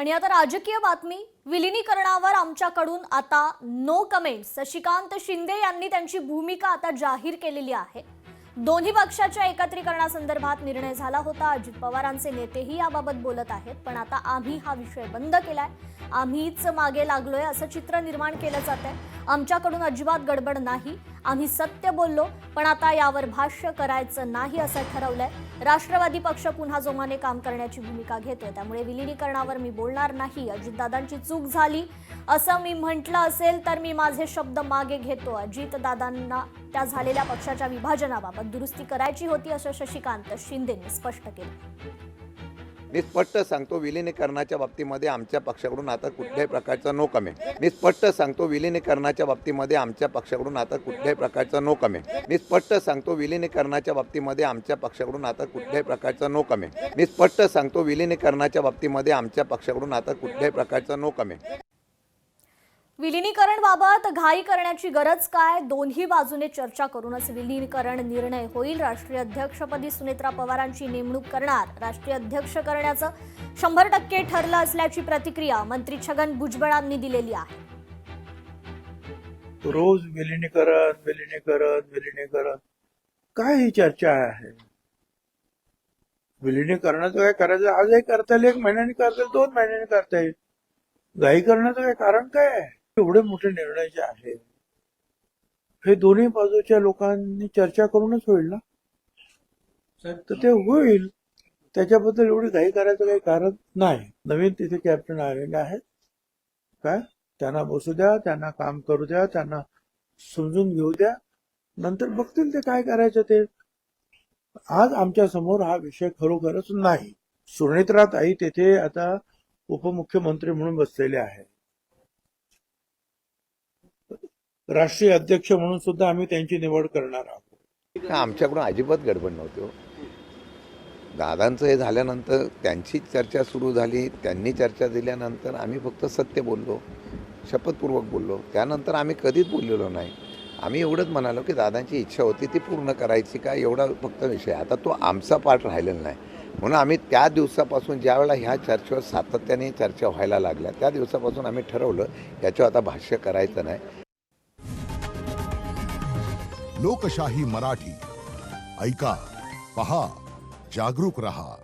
आणि आता राजकीय बातमी. विलिनीकरणावर आमच्याकडून आता नो कमेंट्स. शशिकांत शिंदे यांनी त्यांची भूमिका आता जाहीर केलेली आहे. दोन्ही पक्षाच्या एकत्रीकरणासंदर्भात निर्णय झाला होता. अजित पवारांचे नेतेही याबाबत बोलत आहेत, पण आता आम्ही हा विषय बंद केलाय, आम्हीच मागे लागलोय असं चित्र निर्माण केलं जात आहे. आमच्याकडून अजिबात गडबड नाही, आम्ही सत्य बोललो, पण आता यावर भाष्य करायचं नाही असं ठरवलंय. राष्ट्रवादी पक्ष पुन्हा जोमाने काम करण्याची भूमिका घेतोय, त्यामुळे विलिनीकरणावर मी बोलणार नाही. अजितदादांची चूक झाली असं मी म्हटलं असेल तर मी माझे शब्द मागे घेतो. अजितदादांना त्या झालेल्या पक्षाच्या विभाजनाबाबत दुरुस्ती करायची होती असं शशिकांत शिंदेंनी स्पष्ट केलं. मी स्पष्ट सांगतो, विलिनीकरणाच्या बाबतीमध्ये आमच्या पक्षाकडून आता कुठल्याही प्रकारचा नो कमेंट. मी स्पष्ट सांगतो, विलिनीकरणाच्या बाबतीमध्ये आमच्या पक्षाकडून आता कुठल्याही प्रकारचा नो कमेंट. मी स्पष्ट सांगतो, विलिनीकरणाच्या बाबतीमध्ये आमच्या पक्षाकडून आता कुठल्याही प्रकारचा नो कमेंट. मी स्पष्ट सांगतो, विलिनीकरणाच्या बाबतीमध्ये आमच्या पक्षाकडून आता कुठल्याही प्रकारचा नो कमेंट. विलिनीकरणबाबत घाई करण्याची गरज काय? दोन्ही बाजूने चर्चा करूनच विलिनीकरण निर्णय होईल. राष्ट्रीय अध्यक्षपदी सुनेत्रा पवारांची नेमणूक करणार. राष्ट्रीय अध्यक्ष करण्याचं 100% ठरलं असल्याची प्रतिक्रिया मंत्री छगन भुजबळांनी दिलेली आहे. रोज विलिनीकरण काय ही चर्चा आहे? विलिनीकरणाचं काय करायचं? आजही करता येईल, 1 महिन्याने करता येईल, 2 महिन्याने करता येईल. घाई करण्याचं काय कारण काय आहे? एवढे मोठे निर्णय जे आहेत हे दोन्ही बाजूच्या लोकांनी चर्चा करूनच होईल ना, तर ते होईल. त्याच्याबद्दल एवढी घाई करायचं काही कारण नाही. नवीन तिथे कॅप्टन आलेले आहेत, काय त्यांना बसू द्या, त्यांना काम करू द्या, त्यांना समजून घेऊ द्या, नंतर बघतील ते काय करायचं ते. आज आमच्या समोर हा विषय खरोखरच नाही. सुनेत्राताई तेथे आता उपमुख्यमंत्री म्हणून बसलेले आहेत. राष्ट्रीय अध्यक्ष म्हणून सुद्धा आम्ही त्यांची निवड करणार आहोत. आमच्याकडून अजिबात गडबड नव्हती हो. दादांचं हे झाल्यानंतर त्यांची चर्चा सुरू झाली, त्यांनी चर्चा दिल्यानंतर आम्ही फक्त सत्य बोललो, शपथपूर्वक बोललो. त्यानंतर आम्ही कधीच बोललेलो नाही. आम्ही एवढंच म्हणालो की दादांची इच्छा होती ती पूर्ण करायची का, एवढा फक्त विषय. आता तो आमचा पार्ट राहिलेला नाही. म्हणून आम्ही त्या दिवसापासून ज्यावेळेला ह्या चर्चेवर सातत्याने चर्चा व्हायला लागल्या त्या दिवसापासून आम्ही ठरवलं याच्यावर आता भाष्य करायचं नाही. लोकशाही मराठी ऐका, पहा, जागरूक रहा.